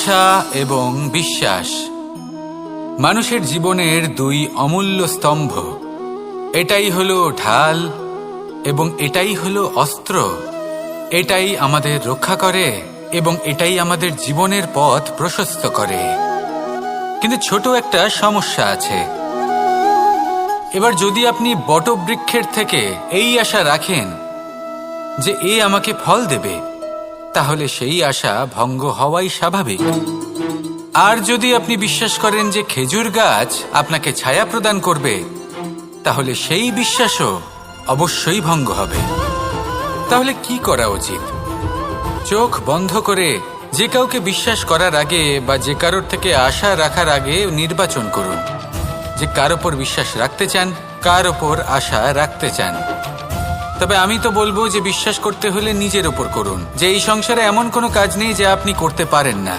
আশা এবং বিশ্বাস মানুষের জীবনের দুই অমূল্য স্তম্ভ। এটাই হলো ঢাল এবং এটাই হলো অস্ত্র। এটাই আমাদের রক্ষা করে এবং এটাই আমাদের জীবনের পথ প্রশস্ত করে। কিন্তু ছোট একটা সমস্যা আছে। এবার যদি আপনি বটবৃক্ষের থেকে এই আশা রাখেন যে এ আমাকে ফল দেবে, তাহলে সেই আশা ভঙ্গ হওয়াই স্বাভাবিক। আর যদি আপনি বিশ্বাস করেন যে খেজুর গাছ আপনাকে ছায়া প্রদান করবে, তাহলে সেই বিশ্বাসও অবশ্যই ভঙ্গ হবে। তাহলে কি করা উচিত? চোখ বন্ধ করে যে কাউকে বিশ্বাস করার আগে বা যে কারোর থেকে আশা রাখার আগে নির্বাচন করুন যে কার ওপর বিশ্বাস রাখতে চান, কার ওপর আশা রাখতে চান। তবে আমি তো বলবো যে বিশ্বাস করতে হলে নিজের ওপর করুন, যে এই সংসারে এমন কোনো কাজ নেই যা আপনি করতে পারেন না।